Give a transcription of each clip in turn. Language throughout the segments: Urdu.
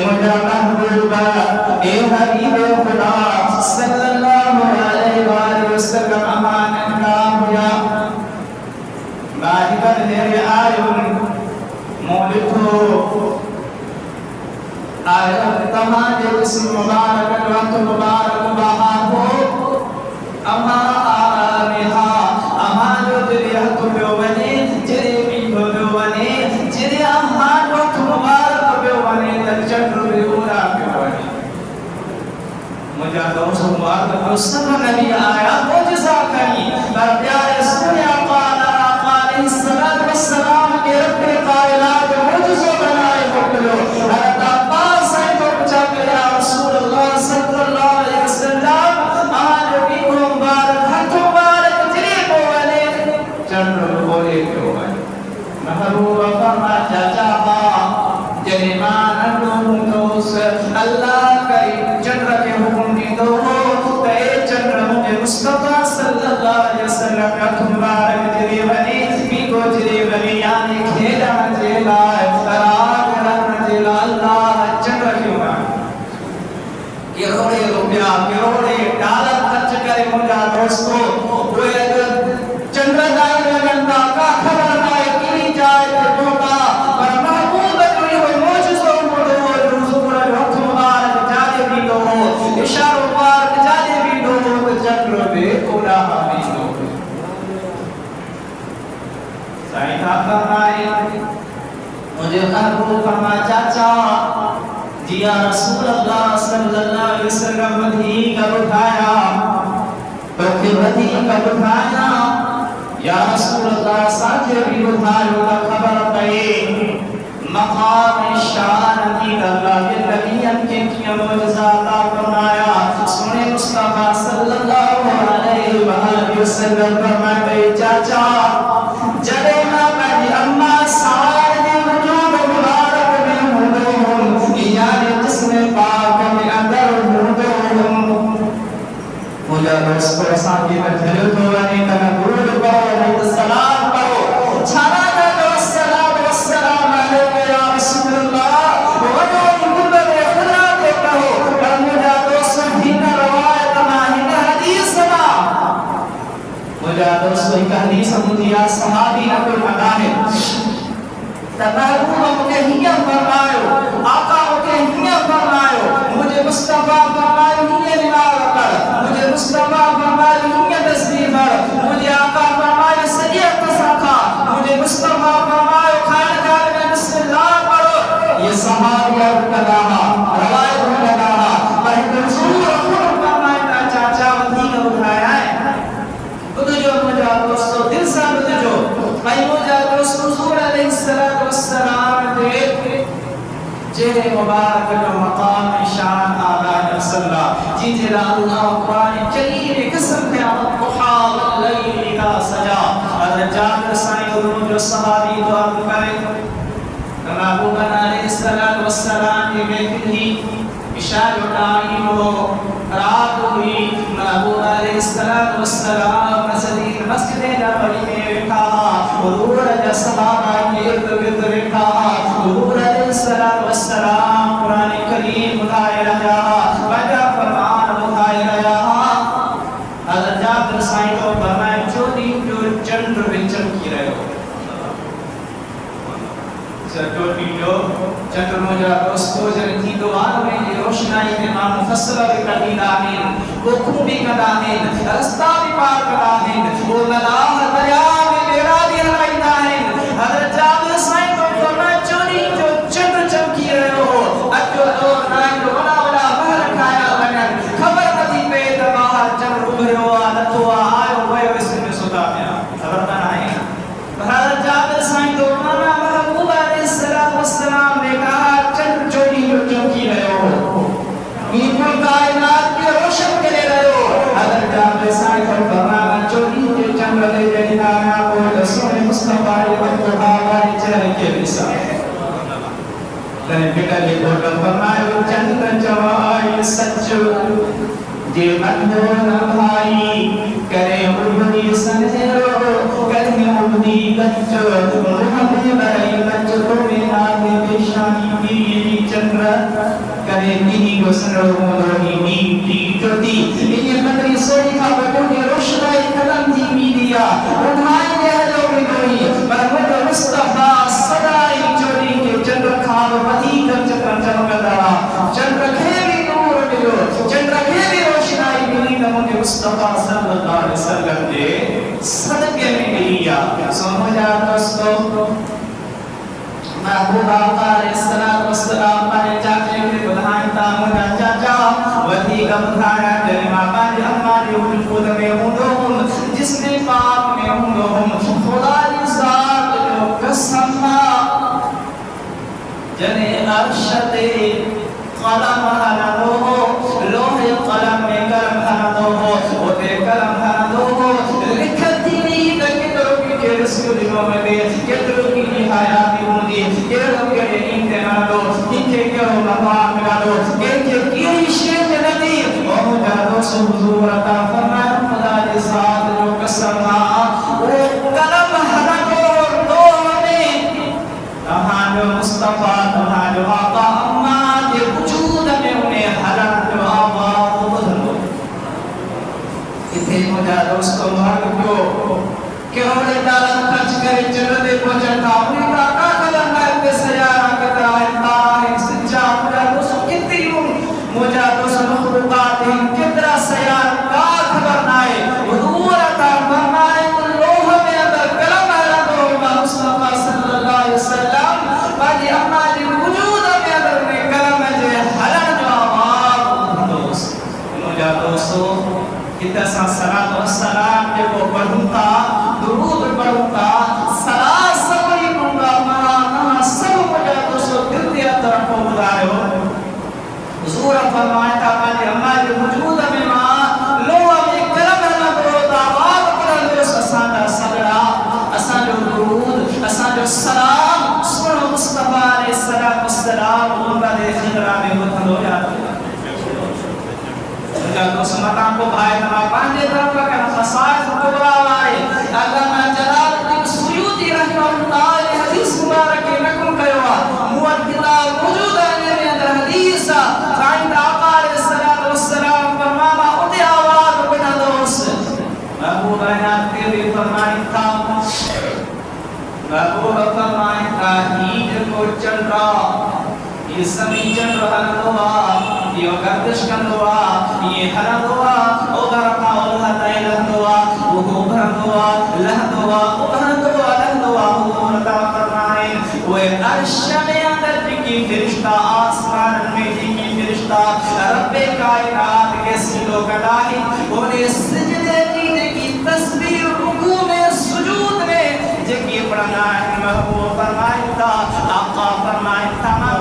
مجھے محبوبہ اے حبیب خدا صلی اللہ علیہ وآلہ وسلم امانت کام ہوا باری بر میرے آیون مولکو آیون تمہارے جسم مبارک وقت مبارک بہار ہو اما آرامہا اما جو جری حق بیونے جری بیو بیونے جری اما وقت مبارک بیونے تجر بیورا بیونے مجھے دوست مبارک رسول نبی آیا موجزہ کری بر پیارے سویا قالا علیہ السلام کے رب قائلات موجزہ بنائے مکلو حضرت عباس ہے تو پچھا کہ یا رسول اللہ صلی اللہ علیہ وسلم آج بھی کو مبارک حق مبارک جری بولے چند بولے کیوں ہے محبوب فرما چاچا با جنمان نوم دوس اللہ کئی چند کے حکم دی دو تے چند مجھے مصطفیٰ صلی اللہ علیہ وسلم حق مبارک جری بنی کو جری بنی یعنی کھیلا جیلا راگ رن جیلا اللہ چند کیوں ہے کروڑے روپیہ کروڑے ڈالر خرچ کرے مجھا دوستو وہ چند دائی لگندا کا خبر نائے کی جائے کٹوٹا پر محبوب کوئی ہوئی موجزوں مڑو روز پورا وقت مبارک جانے بھی دو اشار مبارک جانے بھی دو چند بے کولا بھی دو سائنہ فرمائے مجھے محبوب فرما چاچا جی یا رسول اللہ صلی اللہ علیہ وسلم مدھی کا اٹھایا پرکھے مدھی کا اٹھایا یا رسول اللہ ساتھے بھی اٹھایا خبر پہے مقام شان کی اللہ کے نبی کے کیا معجزہ عطا فرمایا سنے مصطفیٰ صلی اللہ علیہ وآلہ وسلم فرمائے چاچا جڑے نہ پہلی اممہ سارے وجود مبارک میں ہوں یعنی جسم پاک میں اندر ہوں مجھے اس کو ساتھی میں دھلو تو آنے کا نبول پاؤ علیہ السلام پاؤ چھانا جاتا والسلام علیہ یا رسول اللہ وجود مدر خدا دیتا ہو پر مجھے دوست ہینا روایت ماہینا حدیث ما مجھے دوست ایک حدیث مدیا صحابی نکل مدانے تباہو مکہ ہی فرمائیو آقا مکہ ہی فرمائیو مجھے مصطفیٰ فرمائیو ہی نمار کر مجھے مصطفیٰ فرمائیو ہی تصویر کر مجھے آقا فرمائیو صدیق تساکھا مجھے مصطفیٰ فرمائیو خیر کار میں بسم اللہ پڑھو یہ صحابیہ کلاہا روایت کلاہا بہت رسول خود فرمائیتا چاچا ودھی کا اٹھایا ہے جو مجھے دوستو دل سا جو بھائی مجھے دوستو حضور علیہ السلام دے جہے مبارک جو مقام شان آلہ صلی جی جلہ اللہ قرآن چلیل قسم کے الضحى واللیل اذا سجا حضرت جابر سائیں علوم جو صحابی دعا کرے محبوب علیہ السلام کے بیت ہی اشار اٹھائی ہو رات ہوئی محبوب علیہ السلام مسجد نبوی میں رکھا حضور علیہ السلام کے ارد گرد رکھا حضور علیہ السلام قرآن کریم اٹھائے رہا وجہ فرمان اٹھائے رہا حضرت جابر سائیں کو فرمائے جو دین جو چند وچم کی رہے ہو جو چند مجھا دوستو جنتی دوار میں یہ روشنائی میں ماں مفصلہ بھی کردی دامین وہ خوبی کا دامین رستہ بھی پار کا دامین وہ ملاح دریا میں میرا بھی ہرائی دامین حضرت جابر سائن کو فرمائے چونی جو چند چمکی رہے ہو اجو دور نائن جو بنا بنا بہر کھایا بنن خبر ندی پہ دباہر جب ابھرو آلتو آئے ہوئے ویسے میں ستا میا خبر بنائیں حضرت جابر سائن کو فرمائے محبوب علیہ السلام نے کہا چند چوری جو چمکی رہے ہو یہ کائنات کے روشن کرے رہے ہو حضرت جابر سائن کو فرمائے چوری جو چند رہے جنہاں کو رسول مصطفیٰ وقتحاوائی چہرے کے رسا لنے بیٹا لے کو فرمائے چند جوائی سچ جے مدھون بھائی کرے عبدی سنجرو کرے عبدی بچ محمد برائی بچ تو میں آدھے پیشانی کی چند کرے کی گسن روی نی جوتی یہ بدری سوئی کا بڑی روشنائی قلم دی میڈیا اٹھائی دے لو گئی محمد مصطفی صدائی جوڑی کے چندر کھاو بدی کر چکر چمکدارا چندر کھیلی نور ملو چندر کھیلی روشنائی ملی نمون مصطفی صلی اللہ علیہ وسلم کے صدقے میں ملیا سمجھ جا دوستو محبوب آقا علیہ السلام پانے چاچے کے بدھائیں تامنا چاچا ودھی کا بدھایا جنی ماں دی اماں دی وجود میں ہوں جس نے پاک میں ہوں خدا کی ذات جو قسم جنے ارشد قلم ہنو ہو لوح قلم میں کرم ہنو ہو اوتے کرم ہنو ہو لکھتی نہیں کتروں کی رسول میں دے کتروں کی حیات ہوندی کتروں کے انتہا ان کے کیوں مقام ملو ان کے کی شیر ندی او جادو سو حضور عطا فرمائے خدا کی ذات جو قسم وہ قلم ہنو لوح میں تمہارے مصطفیٰ تمہارے آقا اماں کے وجود میں انہیں حلال جو آواز بدھنو کتے مجھا دوستو محل کو کہ انہیں دارن خرچ کرے جنتے کو چڑھتا انہیں کا قلم ہے پہ سیارہ کتا ہے سچا مجھا دوستو کتنی مجھا دوستو مخلوقات ہیں کتنا سیار کا خبر نائے حضور عطا فرمائے لوح میں اگر قلم ہے تو مصطفیٰ صلی اللہ علیہ وسلم باقی ہماری وجود میں اگر میں کرم ہے حلال جو آواز دوست مجھا دوستو کتنا سا صلاة و سلام کے کو پڑھتا درود پڑھتا صلاة سبری پڑھتا مرانا سب مجھا دوستو دل دیا طرف کو بدائے ہو حضور فرمائے تھا ہماری وجود میں ماں لوہ میں کرم ہے درود آواز پڑھا دوست اسانا سگڑا اسانا درود اسانا سلام سنو مصطفیٰ علیہ السلام اللہ دے خدرہ میں بطن ہو جاتا تو سمتاں کو بھائی نمائی پانچے طرف کا کہنا خصائص مقبرہ آئے علامہ جلال الدین سیوطی رحمہ اللہ علیہ حدیث مبارک نکم کہوا موت کتاب موجود ہے میں اندر حدیث فائند آقا علیہ السلام فرماما اتے آواز بنا دوست محبوب آیات تیری فرمائی تھا محبوب فرمائی تھا ہیج کو چل رہا یہ زمین چل رہا دعا یہ گردش کا دعا یہ ہر دعا ادھر کا اللہ تعالی دعا وہ ادھر دعا لہ دعا ادھر دعا لہ دعا وہ عطا فرمائے وہ عرش میں اندر کی فرشتہ آسمان میں کی فرشتہ رب کائنات کے سیلو کڑائی انہیں سجدے کی تسبیح رکوع میں سجود میں جکی پڑھنا ہے محبوب فرمائے تھا آقا فرمائے تھا ماں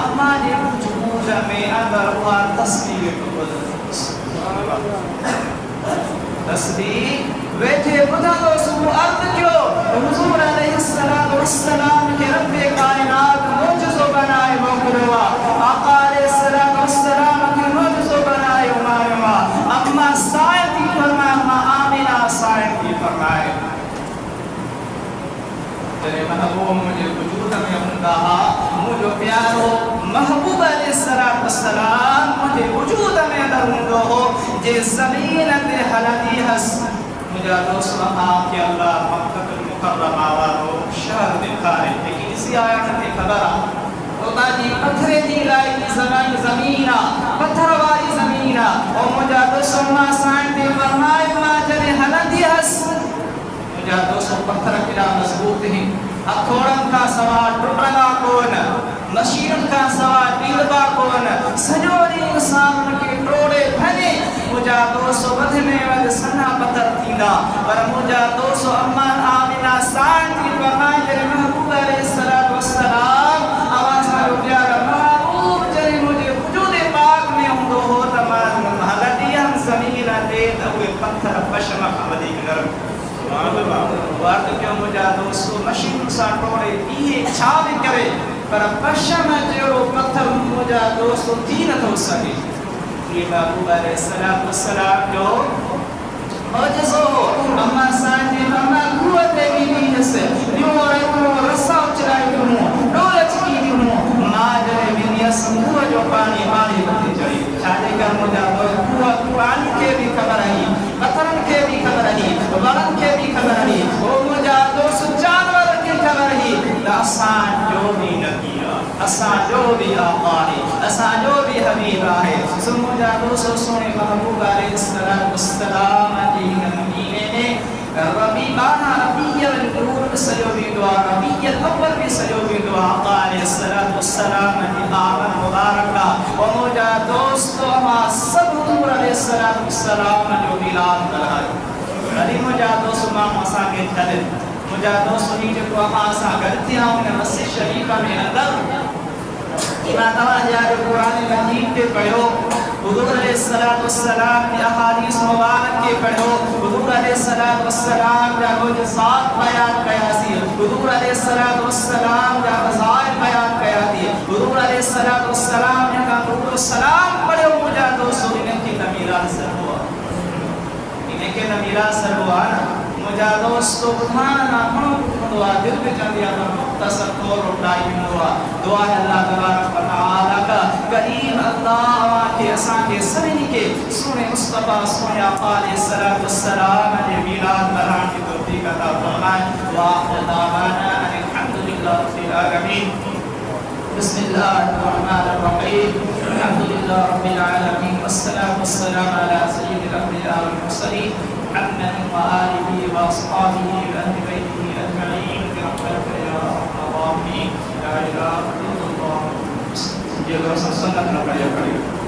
ہمارے وجود میں اندر ہوا تصویر کو تصویر بیٹھے بدا دو سو عرض کیوں حضور علیہ السلام کے رب کائنات موجزو بنائے موقروا آقا علیہ السلام کے موجزو بنائے اماروا اما سائن کی فرمائے اما آمینہ سائن کی فرمائے تیرے محبوب مجھے وجود میں ہوں مجھے پیارو محبوب علیہ السلام مجھے وجود میں اندر ہوں جے زمین تے حلدی حس مجھے دوست آپ کے اللہ مکہ المکرم آوارو شہر دکھائے لیکن اسی آیات تے خبرہ خدا جی پتھرے دی لائی کی زمینہ پتھر والی زمینہ اور مجھے دوست ماں سائن تے فرمائے ماں جنے حلدی حس مجھے دوست پتھر کلا مضبوط ہیں ہتھوڑن کا سوال ٹوٹنا کون مشین کا سوال بیلبا کون سجوری انسان کے ٹوڑے بھنے مجھا دوستو بدھ میں ود سنا پتر تھینا اور مجھا دوستو امان آمینہ سائن کی فرمائے جرے محبوب علیہ السلام آواز میں پیارا محبوب جرے مجھے وجود پاک میں ہوں دو ہو تمام محلدیاں زمین دید ہوئے پتھر پشمک مدی گرم وارد کیوں مجھا دوستو مشین سا ٹوڑے یہ چھاوی کرے پر پشم جو پتھر مجھا دوستو تینت ہو سکے یہ محبوب علیہ السلام جو موجزو اما سانجی اما قوت بھی جیسے نیو رہے تو رسا اچرائی ہوں دولت کی ہوں ماجرے بھی نیس دوستو سونے محبوب علیہ السلام کی مدینے میں ربیبانہ ربیع القلوب سجو بھی دعا ربیع الاول بھی سجو بھی دعا آقا علیہ السلام کی آمن مبارکہ و مجھا دوستو ہما سب حضور علیہ السلام جو ملاد کرائی علی مجھا دوستو ماں مسا کے چلے مجھا دوستو نیچے کو آسا کرتی ہوں نے مسجد شریفہ میں اندر امام توجہ جو قرآن مجید کے پڑھو حضور علیہ السلام کی احادیث مبارک کے پڑھو حضور علیہ السلام کا معجزات بیان کیا سی حضور علیہ السلام کا فضائل بیان کیا دی حضور علیہ السلام کا درود و سلام پڑھو مجھا دوستو انہیں کی نمیرہ سر ہوا انہیں کے نمیرہ سر ہوا مجھا دوستو بھانا ہم دعا دل میں جاندی آنا مختصر طور اٹھائی دعا دعا ہے اللہ تبارک و تعالی کا کریم اللہ کے اساں کے سبھی کے سونے مصطفیٰ سونے آقا علیہ السلام علیہ میلاد بران کی توفیق عطا فرمائے وآخر دعوانا الحمدللہ رب العالمین بسم اللہ الرحمن الرحیم الحمدللہ رب العالمین والسلام علی سید الانبیاء والمرسلین محمد وآلہ وأصحابہ وأهل بیتہ أجمعین برحمتک یا ارحم الراحمین لا الہ الا اللہ یہ لوگ سنت نہ پڑھیا کریں